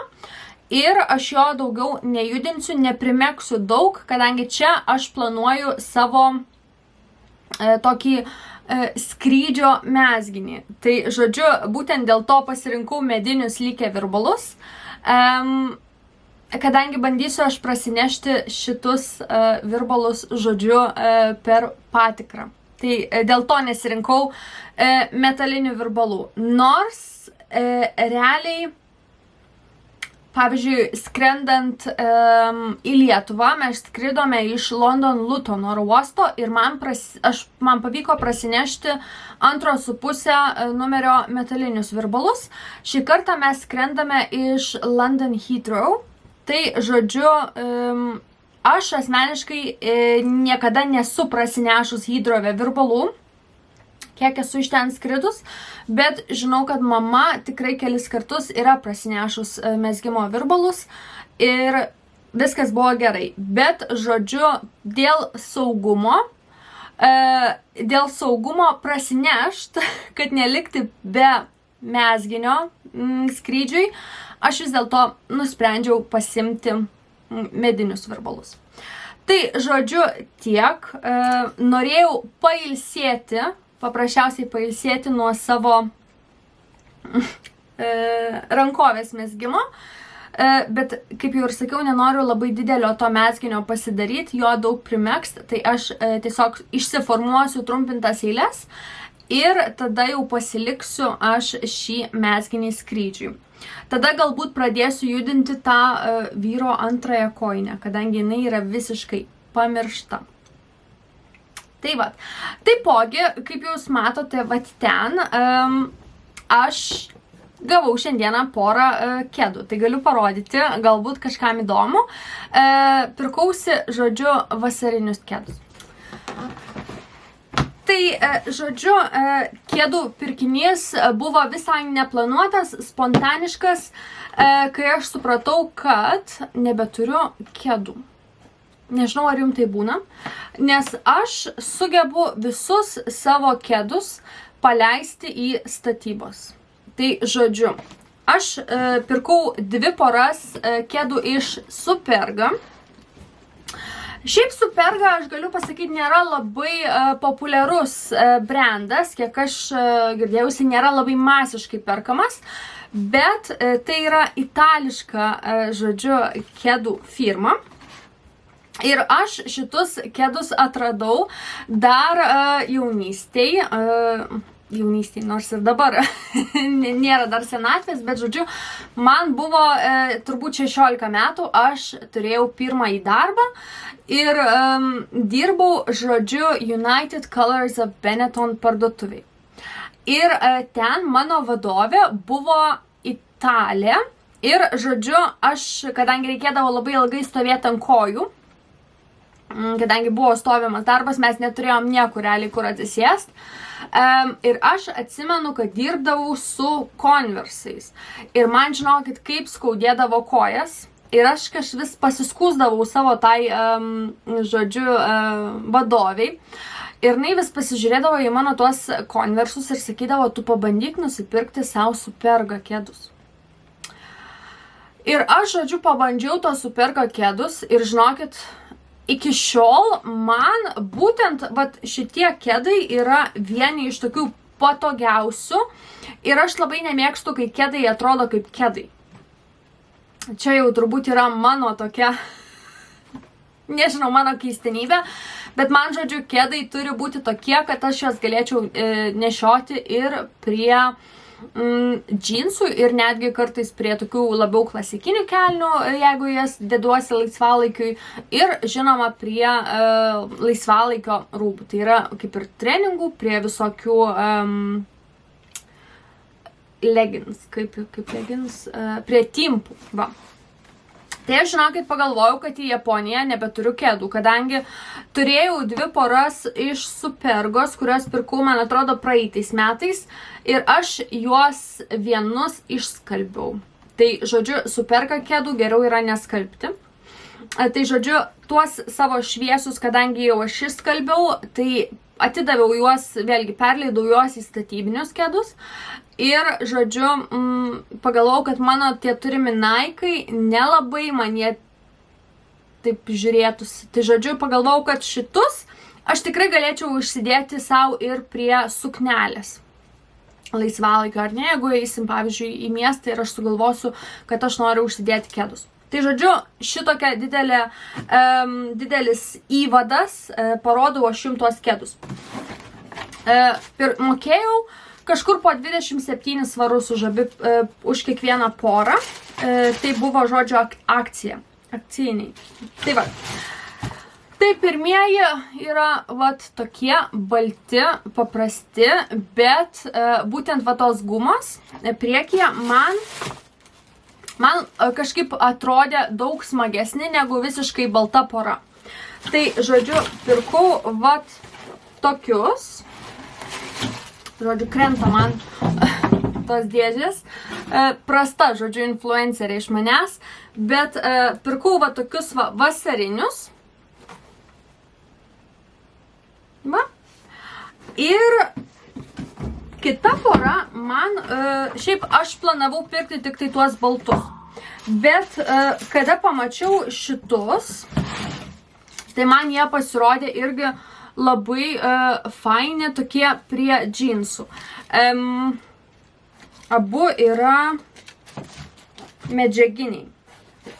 Ir aš jo daugiau nejudinsiu, neprimegsiu daug, kadangi čia aš planuoju savo tokį skrydžio mezginį. Tai, žodžiu, būtent dėl to pasirinkau medinius lygia virbalus, kadangi bandysiu aš prasinešti šitus virbalus, žodžiu, per patikrą. Tai dėl to nesirinkau metalinių virbalų. Nors realiai, pavyzdžiui, skrendant į Lietuvą, mes skridome iš London Luton oro uosto ir man pavyko prasinešti 2,5 numerio metalinius virbalus. Šį kartą mes skrendame iš London Heathrow. Tai, žodžiu, aš asmeniškai niekada nesu prasinešus Heathrow'e virbalų, kiek esu iš ten skridus, bet žinau, kad mama tikrai kelis kartus yra prasinešus mezgimo virbalus ir viskas buvo gerai. Bet, žodžiu, dėl saugumo prasinešt, kad nelikti be mezginio skrydžiui, aš vis dėlto nusprendžiau pasimti medinius virbalus. Tai, žodžiu, tiek. Norėjau paprasčiausiai pailsėti nuo savo rankovės mezgimo, bet, kaip jau ir sakiau, nenoriu labai didelio to mezginio pasidaryti, jo daug primegzt, tai aš tiesiog išsiformuosiu trumpintas eiles ir tada jau pasiliksiu aš šį mezginį skrydžiui. Tada galbūt pradėsiu judinti tą vyro antrąją kojinę, kadangi jinai yra visiškai pamiršta. Tai va. Taipogi, kaip jūs matote, vat ten aš gavau šiandieną porą kedų. Tai galiu parodyti, galbūt kažkam įdomu. Pirkausi, žodžiu, vasarinius kedus. Tai, žodžiu, kedų pirkinys buvo visai neplanuotas, spontaniškas, kai aš supratau, kad nebeturiu kedų. Nežinau, ar jums tai būna, nes aš sugebu visus savo kedus paleisti į statybos. Tai, žodžiu, aš pirkau 2 poras kedų iš Superga. Šiaip Superga, aš galiu pasakyti, nėra labai populiarus brandas, kiek aš girdėjausi, nėra labai masiškai perkamas, bet tai yra itališka, žodžiu, kedų firma. Ir aš šitus kedus atradau dar jaunystėj, nors ir dabar nėra dar senatvės, bet, žodžiu, man buvo turbūt 16 metų, aš turėjau pirmąjį darbą ir dirbau, žodžiu, United Colors of Benetton parduotuviai. Ir ten mano vadovė buvo italė ir, žodžiu, aš, kadangi reikėdavo labai ilgai stovėti ant kojų, kadangi buvo stovimas darbas, mes neturėjom niekur realiai kur atsisėst. Ir aš atsimenu, kad dirbdavau su Converse'ais. Ir man, žinokit, kaip skaudėdavo kojas. Ir aš kažvis pasiskūsdavau savo tai, žodžiu, vadoviai. Ir jinai vis pasižiūrėdavo į mano tuos Converse'us ir sakydavo, tu pabandyk nusipirkti savo Superga kedus. Ir aš, žodžiu, pabandžiau tos Superga kedus ir, žinokit, iki šiol man būtent vat, šitie kedai yra vieni iš tokių patogiausių ir aš labai nemėgstu, kai kedai atrodo kaip kedai. Čia jau turbūt yra mano tokia, nežinau, mano keistenybė, bet man, žodžiu, kedai turi būti tokie, kad aš juos galėčiau nešioti ir prie džinsų ir netgi kartais prie tokių labiau klasikinių kelnių, jeigu jas deduosi laisvalaikiui, ir žinoma prie laisvalaikio rūbų. Tai yra kaip ir treningų, prie visokių leggings, kaip leggings, prie timpų. Va. Tai aš, žinokit, pagalvojau, kad į Japoniją nebeturiu kedų, kadangi turėjau 2 poras iš Supergos, kurios pirkau, man atrodo, praeitais metais, ir aš juos vienus išskalbiau. Tai, žodžiu, Superga kedų geriau yra neskalbti. Tai, žodžiu, tuos savo šviesus, kadangi jau aš išskalbiau, tai atidaviau juos, vėlgi perleidau juos į statybinius kedus. Ir, žodžiu, pagalvojau, kad mano tie turimi Nike'ai nelabai man jie taip žiūrėtųsi. Tai, žodžiu, pagalvojau, kad šitus aš tikrai galėčiau užsidėti savo ir prie suknelės laisvalaikio, ar ne, jeigu eisim, pavyzdžiui, į miestą ir aš sugalvosiu, kad aš noriu užsidėti kedus. Tai, žodžiu, šitokia didelis įvadas, parodau aš jums tuos kedus. Mokėjau kažkur po 27 svarus už kiekvieną porą. Tai buvo, žodžiu, akcija. Akcijiniai. Tai va. Tai pirmieji yra vat tokie balti, paprasti, bet būtent va tos gumos priekyje man kažkaip atrodė daug smagesnė negu visiškai balta pora. Tai, žodžiu, pirkau vat tokius. Žodžiu, krenta man tos dėžės. Prasta, žodžiu, influencerė iš manęs. Bet pirkau va tokius va vasarinius. Va. Ir kita pora man, šiaip aš planavau pirkti tik tai tuos baltus. Bet kada pamačiau šitus, tai man jie pasirodė irgi labai faini tokie prie džinsų. Abu yra medžiaginiai.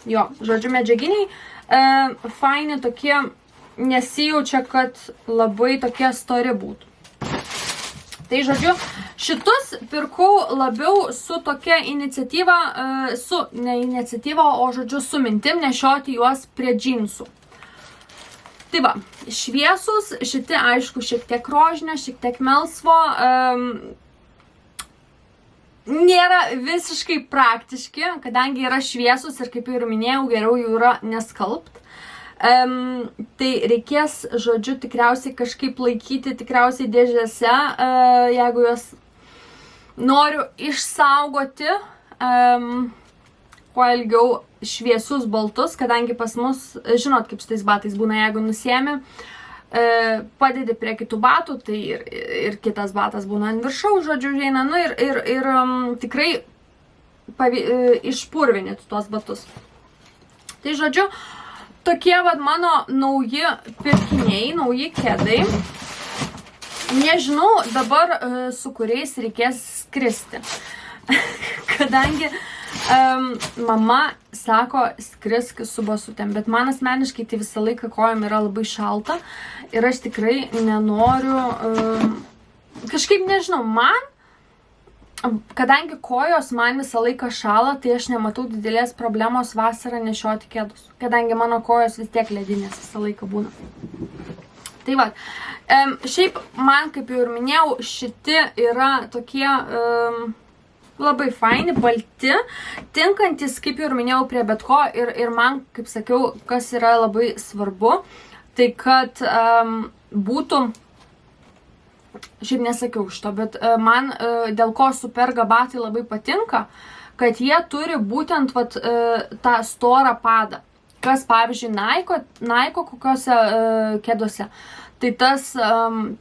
Jo, žodžiu, medžiaginiai. Faini tokie, nesijaučia, kad labai tokie stori būtų. Tai žodžiu, šitus pirkau labiau su tokia iniciatyva, ne iniciatyva, o žodžiu su mintim nešioti juos prie džinsų. Tai va, šviesus, šitie aišku šiek tiek rožinio, šiek tiek melsvo, nėra visiškai praktiški, kadangi yra šviesus ir kaip ir minėjau, geriau jų yra neskalbt. Tai reikės, žodžiu, tikriausiai kažkaip laikyti tikriausiai dėžėse, jeigu juos noriu išsaugoti kuo ilgiau šviesius baltus, kadangi pas mus, žinot, kaip su tais batais būna, jeigu nusiemi, padedi prie kitų batų, tai ir kitas batas būna ant viršaus, žodžiu, žeina, nu ir tikrai išpurvinit tuos batus. Tai žodžiu, tokie vat mano nauji pirkiniai, nauji kedai. Nežinau dabar, su kuriais reikės skristi. Kadangi mama sako, skrisk su basutėm, bet man asmeniškai tai visą laiką kojom yra labai šalta ir aš tikrai nenoriu, kažkaip nežinau, kadangi kojos man visą laiką šala, tai aš nematau didelės problemos vasarą nešioti kedus, kadangi mano kojos vis tiek ledinės visą laiką būna. Tai va, šiaip man, kaip jau ir minėjau, šiti yra tokie labai faini, balti, tinkantis, kaip jau ir minėjau, prie bet ko ir man, kaip sakiau, kas yra labai svarbu, tai kad būtų, šiaip nesakiau šito, bet man dėl ko Superga batai labai patinka, kad jie turi būtent vat, tą storą padą. Kas, pavyzdžiui, Nike kokiose keduose, tai tas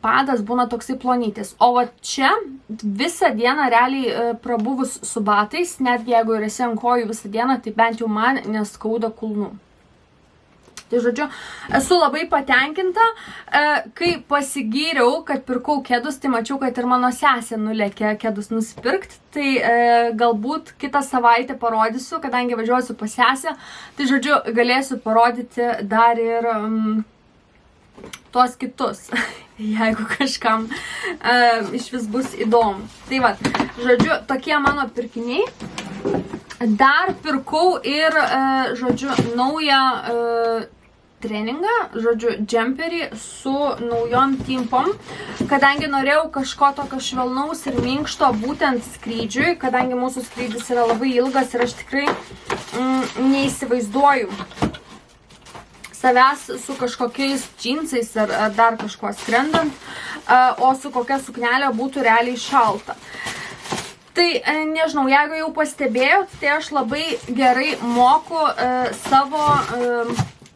padas būna toksai plonytis. O va čia visą dieną realiai prabuvus su batais, netgi jeigu ir esi ant kojų visą dieną, tai bent jau man neskauda kulnų. Tai žodžiu, esu labai patenkinta, kai pasigyriau, kad pirkau kedus, tai mačiau, kad ir mano sesė nulėkė kedus nusipirkti, tai galbūt kitą savaitę parodysiu, kadangi važiuosiu pas sesę, tai žodžiu, galėsiu parodyti dar ir tuos kitus, jeigu kažkam iš vis bus įdomu. Tai va, žodžiu, tokie mano pirkiniai. Dar pirkau ir, žodžiu, naują treningą, žodžiu, džemperį su naujom timpom, kadangi norėjau kažko tokio švelnaus ir minkšto būtent skrydžiui, kadangi mūsų skrydis yra labai ilgas ir aš tikrai neįsivaizduoju savęs su kažkokiais džinsais ar dar kažkuo skrendant, o su kokia suknelė būtų realiai šalta. Tai nežinau, jeigu jau pastebėjot, tai aš labai gerai moku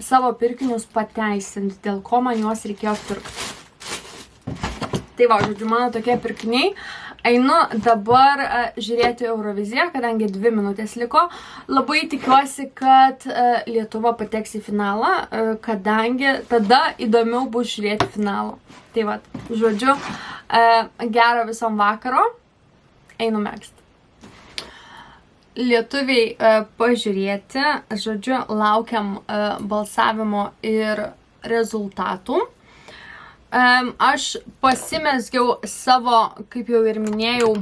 savo pirkinius pateisinti, dėl ko man juos reikėjo pirkti. Tai va, žodžiu, mano tokie pirkiniai. Einu dabar žiūrėti Euroviziją, kadangi 2 minutės liko. Labai tikiuosi, kad Lietuva pateks į finalą, kadangi tada įdomiau bus žiūrėti finalą. Tai va, žodžiu, gero visom vakaro. Einu megzti. Lietuviai pažiūrėti, žodžiu, laukiam balsavimo ir rezultatų. Aš pasimezgiau savo, kaip jau ir minėjau,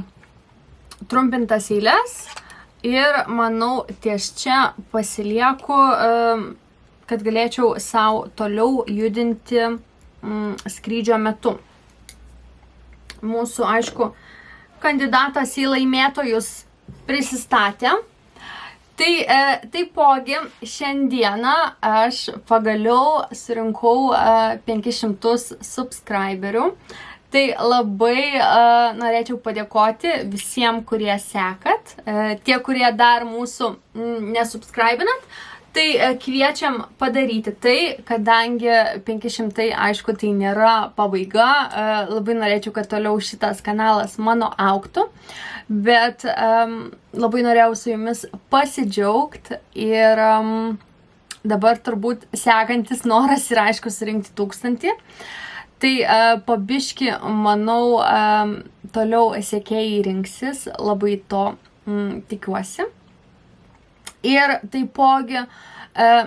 trumpintas eiles ir manau ties čia pasilieku, kad galėčiau savo toliau judinti skrydžio metu. Mūsų, aišku, kandidatas į laimėtojus prisistatė. Tai taipogi šiandieną aš pagaliau surinkau 500 subscriberių. Tai labai norėčiau padėkoti visiems, kurie sekat. Tie, kurie dar mūsų nesubscribinat, tai kviečiam padaryti tai, kadangi 500, aišku, tai nėra pabaiga. Labai norėčiau, kad toliau šitas kanalas mano augtų. Bet labai norėjau su jumis pasidžiaugti ir dabar turbūt sekantis noras yra, aišku, surinkti 1000. Tai po biškį, manau, toliau sekėjai rinksis, labai to tikiuosi. Ir taipogi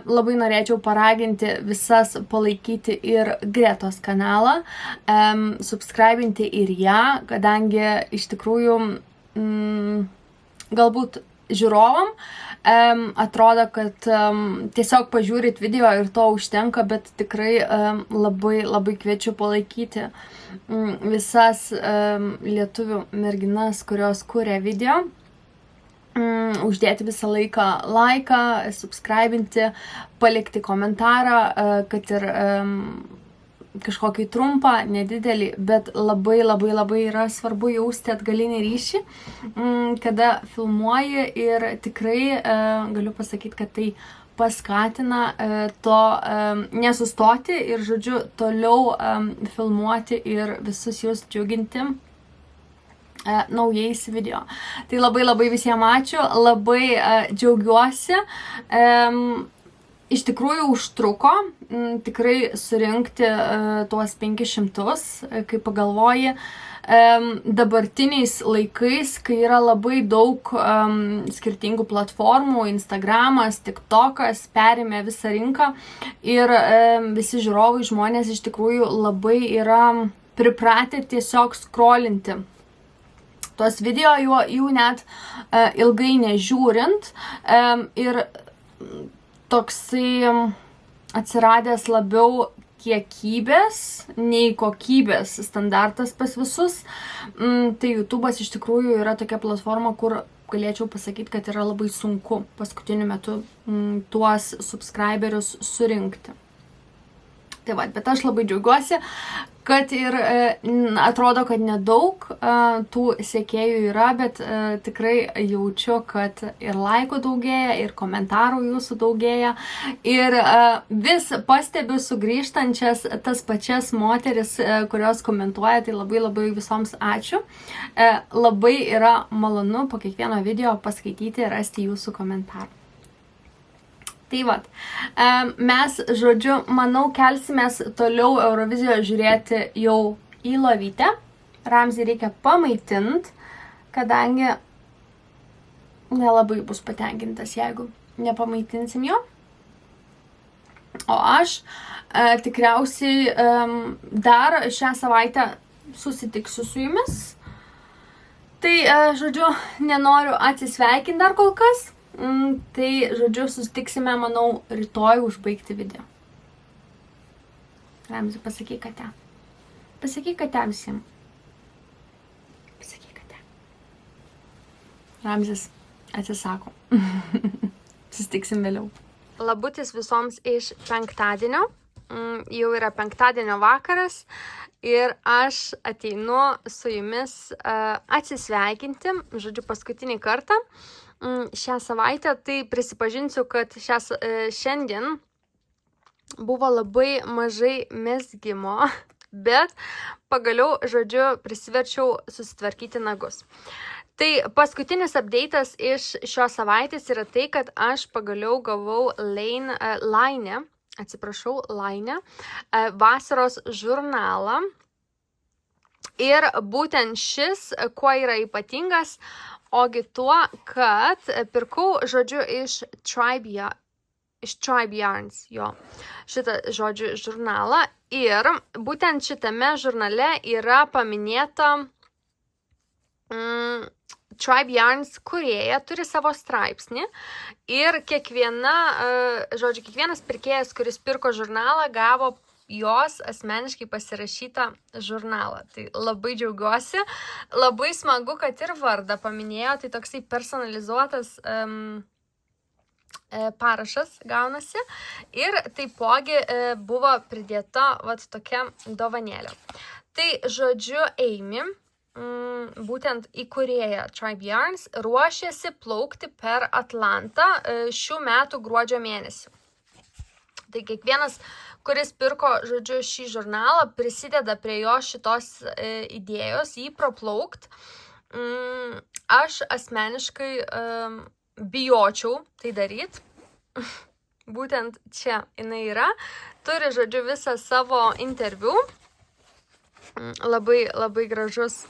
labai norėčiau paraginti visas palaikyti ir Gretos kanalą, subscribinti ir ją, kadangi iš tikrųjų galbūt žiūrovam atrodo, kad tiesiog pažiūrit video ir to užtenka, bet tikrai labai kviečiu palaikyti visas lietuvių merginas, kurios kuria video. Uždėti visą laiką laiką, subscribinti, palikti komentarą, kad ir kažkokį trumpą, nedidelį, bet labai yra svarbu jausti atgalinį ryšį, kada filmuoji ir tikrai galiu pasakyti, kad tai paskatina to nesustoti ir, žodžiu, toliau filmuoti ir visus jūs džiuginti naujais video. Tai labai visiems ačiū, labai džiaugiuosi. Iš tikrųjų užtruko tikrai surinkti tuos 500, kai pagalvoji, dabartiniais laikais, kai yra labai daug skirtingų platformų, Instagramas, TikTokas perėmė visą rinką ir visi žiūrovai, žmonės iš tikrųjų labai yra pripratę tiesiog scrollinti tuos video, jų net ilgai nežiūrint, ir toksai atsiradęs labiau kiekybės nei kokybės standartas pas visus. Tai YouTube'as iš tikrųjų yra tokia platforma, kur galėčiau pasakyti, kad yra labai sunku paskutiniu metu tuos subscriberius surinkti. Tai va, bet aš labai džiaugiuosi, kad ir atrodo, kad nedaug tų sekėjų yra, bet tikrai jaučiu, kad ir laikų daugėja, ir komentarų jūsų daugėja. Ir vis pastebiu sugrįžtančias tas pačias moteris, kurios komentuoja, tai labai visoms ačiū. Labai yra malonu po kiekvieno video paskaityti ir rasti jūsų komentarų. Tai vat, mes, žodžiu, manau, kelsimės toliau Eurovizijos žiūrėti jau į lovytę. Ramzį reikia pamaitint, kadangi nelabai bus patenkintas, jeigu nepamaitinsim jo. O aš tikriausiai dar šią savaitę susitiksiu su jumis. Tai, žodžiu, nenoriu atsisveikinti dar kol kas. Tai, žodžiu, susitiksime, manau, rytoj užbaigti video. Ramzi, pasakyk, kad te. Pasakyk, kad te visiems. Pasakyk, kad te. Ramzis atsisako. Susitiksim vėliau. Labutis visoms iš penktadienio. Jau yra penktadienio vakaras. Ir aš ateinu su jumis atsisveikinti, žodžiu, paskutinį kartą. Šią savaitę, tai prisipažinsiu, kad šiandien buvo labai mažai mezgimo, bet pagaliau, žodžiu, prisiverčiau susitvarkyti nagus. Tai paskutinis update'as iš šios savaitės yra tai, kad aš pagaliau gavau Laine, vasaros žurnalą. Ir būtent šis, kuo yra ypatingas, ogi tuo, kad pirkau, žodžiu, iš Tribe Yarns, jo, šitą, žodžiu, žurnalą. Ir būtent šitame žurnale yra paminėta Tribe Yarns kūrėja, turi savo straipsnį. Ir kiekvienas pirkėjas, kuris pirko žurnalą, gavo jos asmeniškai pasirašytą žurnalą. Tai labai džiaugiuosi. Labai smagu, kad ir vardą paminėjo. Tai toksai personalizuotas parašas gaunasi. Ir taipogi buvo pridėta vat tokia dovanėlė. Tai, žodžiu, Amy, būtent įkūrėja Tribe Yarns, ruošiasi plaukti per Atlantą šių metų gruodžio mėnesį. Tai kiekvienas, kuris pirko, žodžiu, šį žurnalą, prisideda prie jo šitos idėjos, jį praplaukt. Aš asmeniškai bijočiau tai daryti. Būtent čia jinai yra. Turi, žodžiu, visą savo interviu. labai gražus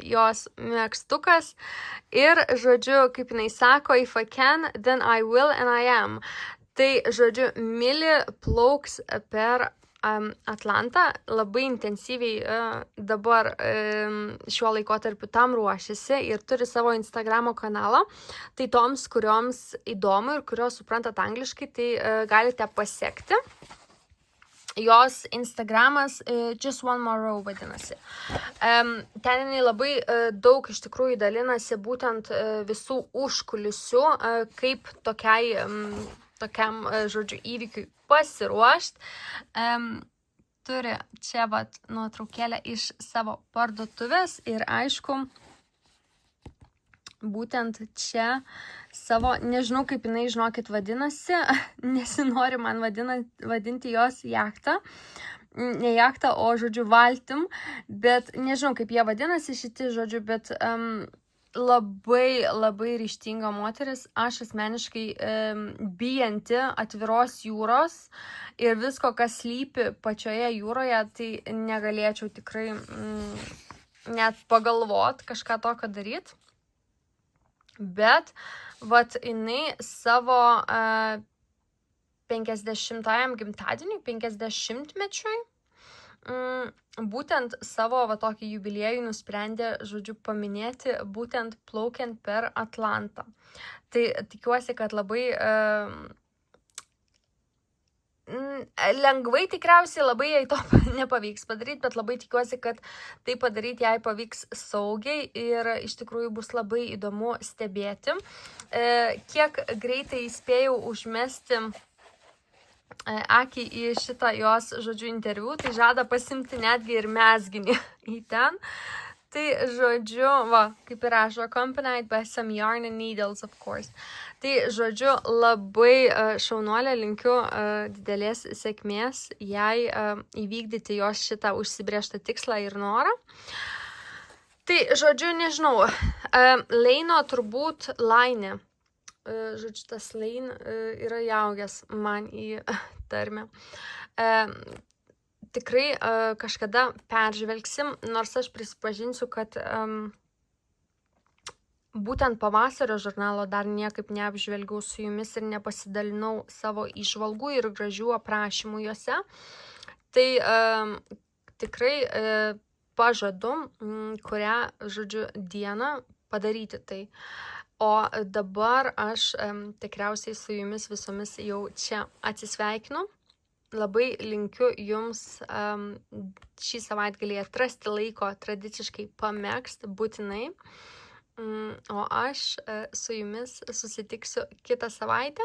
jos megztukas. Ir, žodžiu, kaip jinai sako, if I can, then I will and I am. Tai, žodžiu, Mili plauks per Atlantą, labai intensyviai dabar šiuo laikotarpiu tam ruošiasi ir turi savo Instagramo kanalą. Tai toms, kurioms įdomu ir kurios suprantat angliškai, tai galite pasiekti. Jos Instagramas Just One More Row vadinasi. Ten jinai labai daug iš tikrųjų dalinasi būtent visų užkulisių, kaip tokiam, žodžiu, įvykiui pasiruošt. Turi čia vat nuotraukėlę iš savo parduotuvės ir aišku, būtent čia savo, nežinau kaip jinai, žinokit, vadinasi, nesinori man vadinti jos jachtą, ne jachtą, o, žodžiu, valtim, bet nežinau kaip jie vadinasi šiti, žodžiu, bet labai ryžtinga moteris, aš asmeniškai bijanti atviros jūros ir visko, kas slypi pačioje jūroje, tai negalėčiau tikrai net pagalvot kažką tokio daryti. Bet, vat, jinai savo 50-ajam gimtadieniui, 50-mečiui, būtent savo va tokį jubiliejų nusprendė, žodžiu, paminėti būtent plaukiant per Atlantą. Tai tikiuosi, kad labai lengvai tikriausiai labai jai to nepavyks padaryti, bet labai tikiuosi, kad tai padaryti jai pavyks saugiai ir iš tikrųjų bus labai įdomu stebėti. Kiek greitai spėjau užmesti akį į šitą jos, žodžiu, interviu, tai žada pasimti netgi ir mezginį į ten. Tai, žodžiu, va, kaip ir rašo, accompanied by some yarn and needles, of course. Tai, žodžiu, labai šaunuolė, linkiu didelės sėkmės jai įvykdyti jos šitą užsibrėžtą tikslą ir norą. Tai, žodžiu, nežinau, Leino turbūt Lainė. Žodžiu, tas Lein yra jaugęs man į tarmę. Tikrai kažkada peržvelgsim, nors aš prisipažinsiu, kad būtent pavasario žurnalo dar niekaip neapžvelgiau su jumis ir nepasidalinau savo įžvalgų ir gražių aprašymų juose. Tai tikrai pažadu, kurią, žodžiu, dieną padaryti tai. O dabar aš tikriausiai su jumis visomis jau čia atsisveikinu. Labai linkiu jums šį savaitgalį atrasti laiko tradiciškai pamėgst būtinai. O aš su jumis susitiksiu kitą savaitę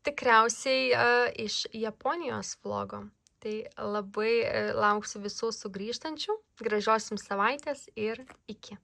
tikriausiai iš Japonijos vlogo. Tai labai lauksiu visų sugrįžtančių. Gražios jums savaitės ir iki.